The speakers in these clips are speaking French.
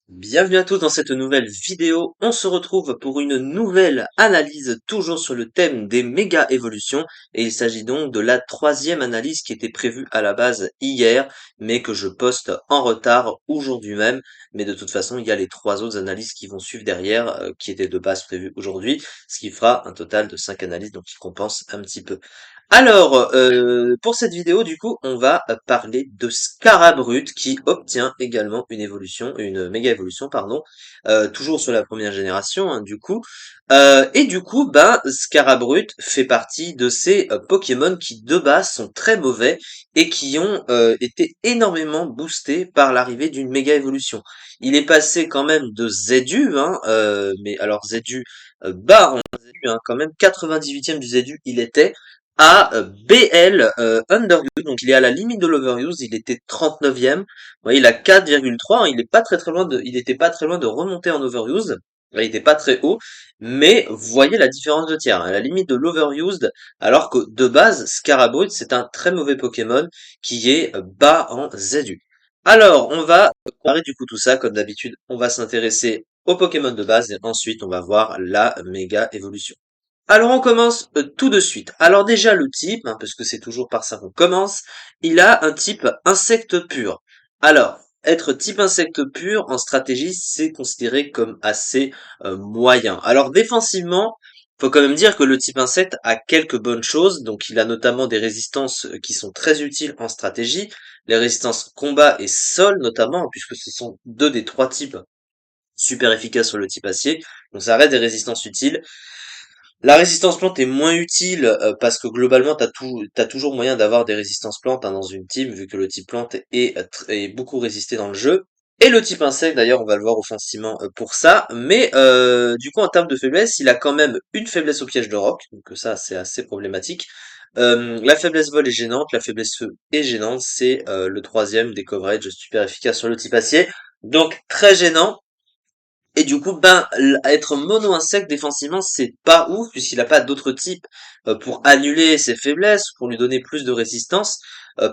Bienvenue à tous dans cette nouvelle vidéo. On se retrouve pour une nouvelle analyse toujours sur le thème des méga évolutions et il s'agit donc de la troisième analyse qui était prévue à la base hier mais que je poste en retard aujourd'hui même. Mais de toute façon, il y a les trois autres analyses qui vont suivre derrière qui étaient de base prévues aujourd'hui, ce qui fera un total de 5 analyses donc qui compense un petit peu. Alors, pour cette vidéo, du coup, on va parler de Scarabrut qui obtient également une évolution, une méga évolution, pardon, toujours sur la première génération, hein, du coup. Et du coup, ben, Scarabrut fait partie de ces Pokémon qui de base sont très mauvais et qui ont été énormément boostés par l'arrivée d'une méga évolution. Il est passé quand même de Zedu, hein, mais alors Zedu bas en Zedu, hein, quand même 98e du Zedu, il était à BL Underuse, donc il est à la limite de l'overuse, il était 39e, vous voyez, il a 4,3, hein, il est pas très loin de, il était pas très loin de remonter en overuse, il était pas très haut, mais vous voyez la différence de tiers, hein, à la limite de l'overused, alors que de base, Scarabrut, c'est un très mauvais Pokémon qui est bas en ZU. Alors, on va comparer du coup tout ça, comme d'habitude, on va s'intéresser aux Pokémon de base et ensuite on va voir la méga évolution. Alors on commence tout de suite. Alors déjà le type, hein, parce que c'est toujours par ça qu'on commence, il a un type insecte pur. Alors, être type insecte pur en stratégie, c'est considéré comme assez moyen. Alors défensivement, faut quand même dire que le type insecte a quelques bonnes choses. Donc il a notamment des résistances qui sont très utiles en stratégie, les résistances combat et sol notamment, puisque ce sont deux des trois types super efficaces sur le type acier. Donc ça reste des résistances utiles. La résistance plante est moins utile parce que globalement t'as toujours moyen d'avoir des résistances plantes, hein, dans une team vu que le type plante est beaucoup résisté dans le jeu. Et le type insecte d'ailleurs on va le voir offensivement pour ça, mais du coup en termes de faiblesse il a quand même une faiblesse au piège de roc, donc ça c'est assez problématique. La faiblesse vol est gênante, la faiblesse feu est gênante, c'est le troisième des coverages super efficace sur le type acier, donc très gênant. Et du coup, ben, être mono-insecte défensivement, c'est pas ouf, puisqu'il a pas d'autres types pour annuler ses faiblesses, pour lui donner plus de résistance.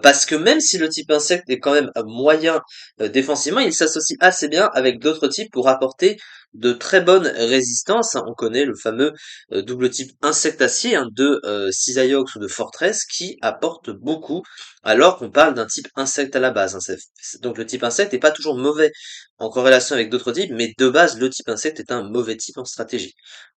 Parce que même si le type insecte est quand même moyen défensivement, il s'associe assez bien avec d'autres types pour apporter de très bonnes résistances, hein. On connaît le fameux double type insecte-acier, hein, de Cisaiox ou de Fortress qui apporte beaucoup, alors qu'on parle d'un type insecte à la base, hein. Donc le type insecte est pas toujours mauvais en corrélation avec d'autres types, mais de base, le type insecte est un mauvais type en stratégie.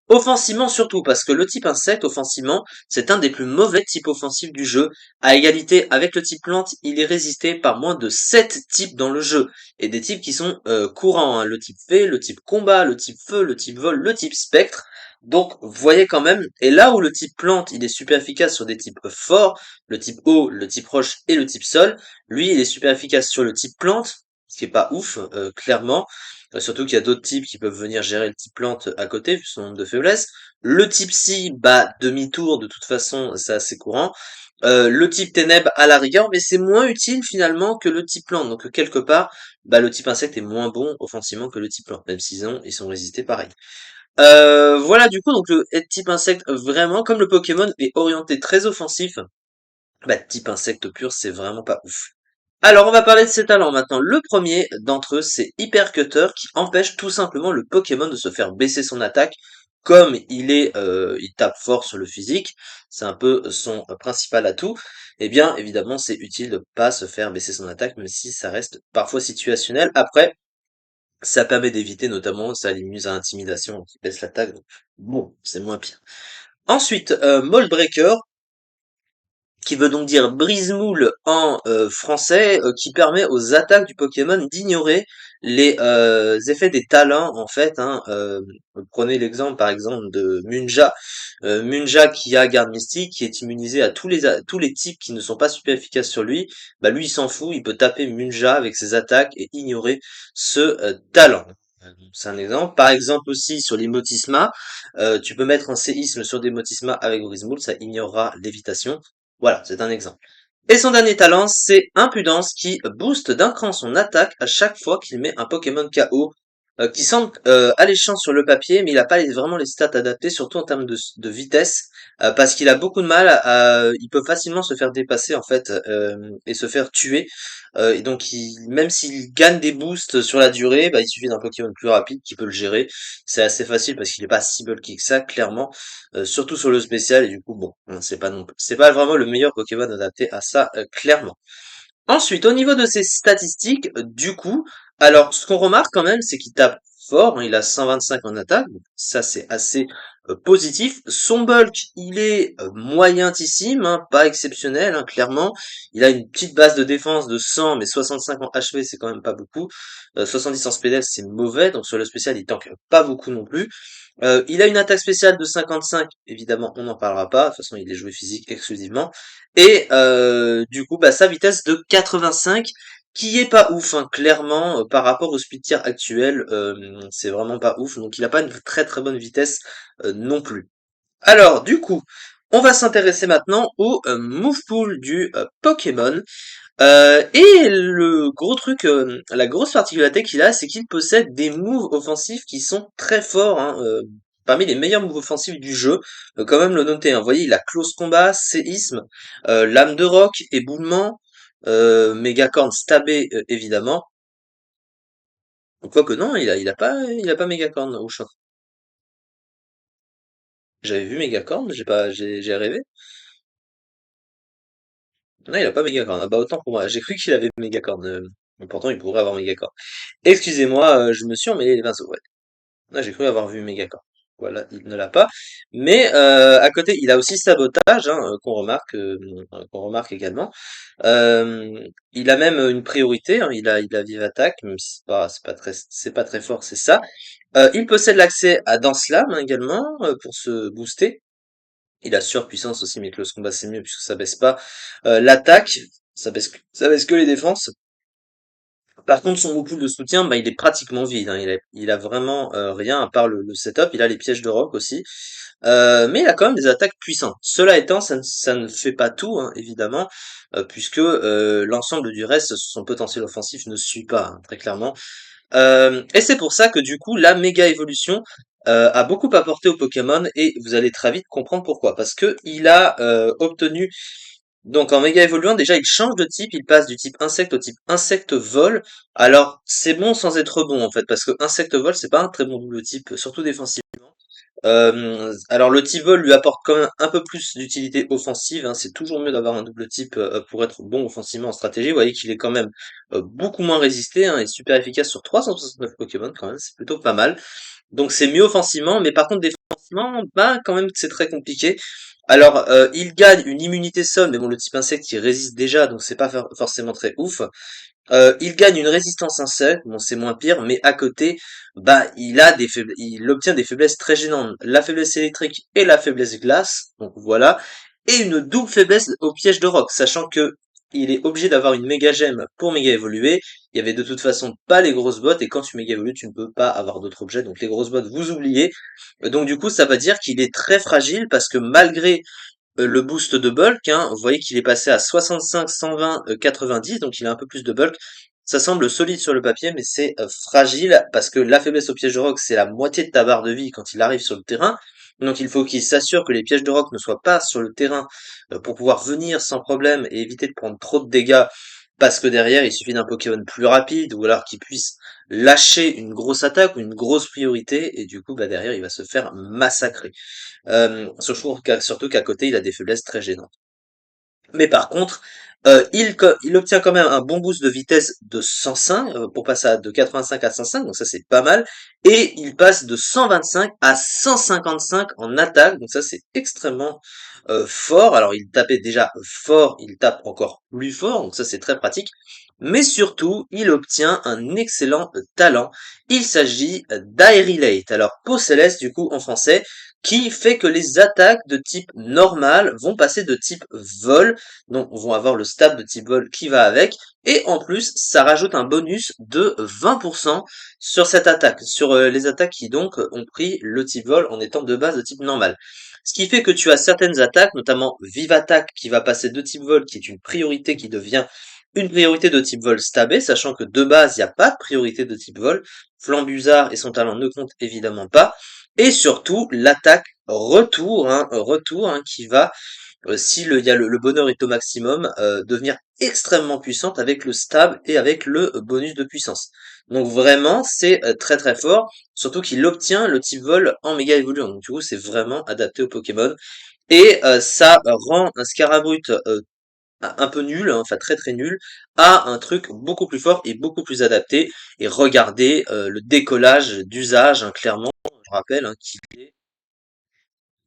Offensivement surtout, parce que le type insecte, offensivement, c'est un des plus mauvais types offensifs du jeu. À égalité avec le type plante, il est résisté par moins de 7 types dans le jeu. Et des types qui sont courants, hein. Le type fée, le type combat, le type feu, le type vol, le type spectre. Donc, vous voyez quand même, et là où le type plante, il est super efficace sur des types forts, le type eau, le type roche et le type sol, lui, il est super efficace sur le type plante, ce qui est pas ouf, clairement. Surtout qu'il y a d'autres types qui peuvent venir gérer le type plante à côté, vu son nombre de faiblesses. Le type psy, bah, demi-tour, de toute façon, c'est assez courant. Le type ténèbres à la rigueur, mais c'est moins utile finalement que le type plante. Donc quelque part, bah, le type insecte est moins bon offensivement que le type plante, même ils sont résistés pareil. Voilà du coup, donc le type insecte, vraiment, comme le Pokémon est orienté très offensif, bah, type insecte pur, c'est vraiment pas ouf. Alors, on va parler de ses talents maintenant. Le premier d'entre eux, c'est Hypercutter, qui empêche tout simplement le Pokémon de se faire baisser son attaque. Comme il tape fort sur le physique, c'est un peu son principal atout. Eh bien, évidemment, c'est utile de pas se faire baisser son attaque, même si ça reste parfois situationnel. Après, ça permet d'éviter notamment, ça limite à intimidation qui baisse l'attaque. Donc, bon, c'est moins pire. Ensuite, Mold Breaker, qui veut donc dire brise-moule en français, qui permet aux attaques du Pokémon d'ignorer les effets des talents en fait, hein. Prenez l'exemple par exemple de Munja. Munja qui a garde mystique, qui est immunisé à tous les types qui ne sont pas super efficaces sur lui, bah lui il s'en fout, il peut taper Munja avec ses attaques et ignorer ce talent. C'est un exemple. Par exemple aussi sur les Motisma, tu peux mettre un séisme sur des Motisma avec Brise-Moule, ça ignorera l'évitation. Voilà, c'est un exemple. Et son dernier talent, c'est Impudence qui booste d'un cran son attaque à chaque fois qu'il met un Pokémon KO. qui semble alléchant sur le papier, mais il a pas vraiment les stats adaptés, surtout en termes de vitesse, parce qu'il a beaucoup de mal il peut facilement se faire dépasser en fait et se faire tuer. Et donc même s'il gagne des boosts sur la durée, bah, il suffit d'un Pokémon plus rapide qui peut le gérer. C'est assez facile parce qu'il est pas si bulky que ça, clairement, surtout sur le spécial. Et du coup, bon, hein, c'est pas vraiment le meilleur Pokémon adapté à ça, clairement. Ensuite, au niveau de ses statistiques, du coup, alors ce qu'on remarque quand même, c'est qu'il tape fort, hein, il a 125 en attaque, donc ça c'est assez positif. Son bulk, il est moyentissime, hein, pas exceptionnel, hein, clairement. Il a une petite base de défense de 100, mais 65 en HP, c'est quand même pas beaucoup. 70 en SPDF, c'est mauvais, donc sur le spécial, il tank pas beaucoup non plus. Il a une attaque spéciale de 55, évidemment, on n'en parlera pas, de toute façon, il est joué physique exclusivement. Et du coup, bah, sa vitesse de 85, qui est pas ouf, hein, clairement, par rapport au speed tier actuel, c'est vraiment pas ouf, donc il a pas une très très bonne vitesse non plus. Alors, du coup, on va s'intéresser maintenant au move pool du Pokémon. Et le gros truc, la grosse particularité qu'il a, c'est qu'il possède des moves offensifs qui sont très forts, hein, parmi les meilleurs moves offensifs du jeu, quand même le noter, hein. Vous voyez, il a Close Combat, Séisme, Lame de Roc, Éboulement, Mégacorn Stabé, évidemment. Quoique non, il a pas Mégacorn au champ. J'avais vu Mégacorn, j'ai rêvé. Non, il a pas Mégacorn. Ah bah autant pour moi. J'ai cru qu'il avait Mégacorn. Mais pourtant, il pourrait avoir Mégacorn. Excusez-moi, je me suis emmêlé les pinceaux. Ouais. Ah, j'ai cru avoir vu Megacorp. Voilà, il ne l'a pas. Mais à côté, il a aussi Sabotage, hein, qu'on remarque également. Il a même une priorité, hein, il a Vive Attaque, même si c'est pas très fort, c'est ça. Il possède l'accès à Danse Lame hein, également pour se booster. Il a Surpuissance aussi, mais Close Combat c'est mieux puisque ça baisse pas l'attaque, ça baisse que les défenses. Par contre, son pool de soutien, bah, il est pratiquement vide, hein. Il a vraiment rien à part le setup. Il a les pièges de roc aussi. Mais il a quand même des attaques puissantes. Cela étant, ça ne fait pas tout, hein, évidemment, puisque l'ensemble du reste, son potentiel offensif ne suit pas, hein, très clairement. Et c'est pour ça que du coup, la méga évolution a beaucoup apporté au Pokémon et vous allez très vite comprendre pourquoi. Parce que il a obtenu donc en méga évoluant, déjà il change de type, il passe du type insecte au type insecte vol. Alors c'est bon sans être bon en fait, parce que insecte vol c'est pas un très bon double type, surtout défensivement. Alors le type vol lui apporte quand même un peu plus d'utilité offensive, hein. C'est toujours mieux d'avoir un double type pour être bon offensivement en stratégie. Vous voyez qu'il est quand même beaucoup moins résisté hein, et super efficace sur 369 Pokémon quand même, c'est plutôt pas mal. Donc c'est mieux offensivement, mais par contre défensivement, bah quand même c'est très compliqué. Alors il gagne une immunité sol, mais bon le type insecte il résiste déjà, donc c'est pas forcément très ouf. Il gagne une résistance insecte, bon c'est moins pire, mais à côté, bah il obtient des faiblesses très gênantes. La faiblesse électrique et la faiblesse glace, donc voilà, et une double faiblesse au piège de roc, sachant que il est obligé d'avoir une méga gemme pour méga évoluer. Il y avait de toute façon pas les grosses bottes, et quand tu méga évolues, tu ne peux pas avoir d'autres objets, donc les grosses bottes vous oubliez. Donc du coup, ça va dire qu'il est très fragile parce que malgré le boost de bulk, hein, vous voyez qu'il est passé à 65, 120, 90, donc il a un peu plus de bulk. Ça semble solide sur le papier, mais c'est fragile parce que la faiblesse au piège de roc, c'est la moitié de ta barre de vie quand il arrive sur le terrain. Donc il faut qu'il s'assure que les pièges de roc ne soient pas sur le terrain pour pouvoir venir sans problème et éviter de prendre trop de dégâts. Parce que derrière, il suffit d'un Pokémon plus rapide ou alors qu'il puisse lâcher une grosse attaque ou une grosse priorité et du coup, bah derrière, il va se faire massacrer. Surtout qu'à côté, il a des faiblesses très gênantes. Mais par contre, il obtient quand même un bon boost de vitesse de 105 pour passer de 85 à 105, donc ça c'est pas mal. Et il passe de 125 à 155 en attaque, donc ça c'est extrêmement fort. Alors il tapait déjà fort, il tape encore plus fort, donc ça c'est très pratique. Mais surtout, il obtient un excellent talent. Il s'agit d'Aerilate. Alors, peau céleste, du coup, en français, qui fait que les attaques de type normal vont passer de type vol, donc vont avoir le stab de type vol qui va avec, et en plus ça rajoute un bonus de 20% sur cette attaque, sur les attaques qui donc ont pris le type vol en étant de base de type normal. Ce qui fait que tu as certaines attaques, notamment Vive Attaque qui va passer de type vol, qui est une priorité qui devient une priorité de type vol stabé, sachant que de base, il n'y a pas de priorité de type vol. Flambuzard et son talent ne comptent évidemment pas. Et surtout, l'attaque retour, hein, qui va, si il y a le bonheur est au maximum, devenir extrêmement puissante avec le stab et avec le bonus de puissance. Donc vraiment, c'est très très fort, surtout qu'il obtient le type vol en méga évoluant. Donc du coup, c'est vraiment adapté au Pokémon. Et ça rend un Scarabrut un peu nul, hein, enfin très très nul, à un truc beaucoup plus fort et beaucoup plus adapté. Et regardez le décollage d'usage, hein, clairement, je rappelle, hein, qu'il est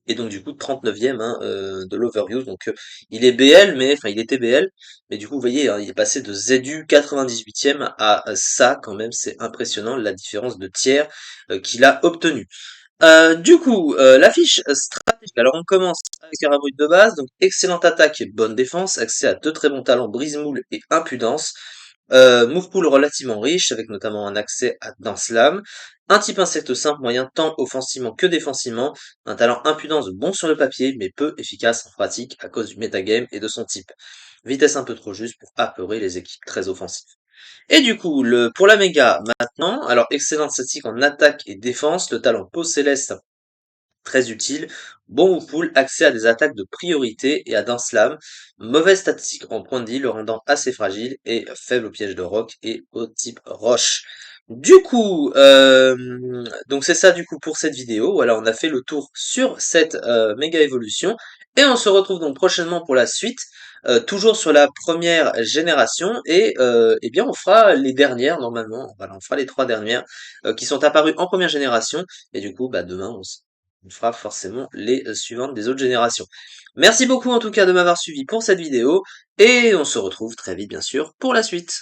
et donc du coup 39e, hein, de l'Overuse. Donc il est BL, mais enfin il était BL, mais du coup vous voyez, hein, il est passé de ZU 98e à ça quand même, c'est impressionnant la différence de tiers qu'il a obtenu. Du coup, la fiche stratégique. Alors on commence avec Carabrut de base, donc excellente attaque et bonne défense, accès à deux très bons talents, brise-moule et impudence. Move pool relativement riche, avec notamment un accès à Dance Lame. Un type insecte simple, moyen tant offensivement que défensivement. Un talent impudence bon sur le papier, mais peu efficace en pratique à cause du metagame et de son type. Vitesse un peu trop juste pour apeurer les équipes très offensives. Et du coup, pour la méga maintenant, alors excellente statistique en attaque et défense, le talent peau céleste très utile, bon ou pool, accès à des attaques de priorité et à d'un slam, mauvaise statistique en point de vie, le rendant assez fragile et faible au piège de roc et au type roche. Du coup, donc c'est ça du coup pour cette vidéo. Voilà, on a fait le tour sur cette méga évolution et on se retrouve donc prochainement pour la suite, toujours sur la première génération et eh bien on fera les dernières normalement. Voilà, on fera les trois dernières qui sont apparues en première génération et du coup, bah demain on fera forcément les suivantes des autres générations. Merci beaucoup en tout cas de m'avoir suivi pour cette vidéo et on se retrouve très vite bien sûr pour la suite.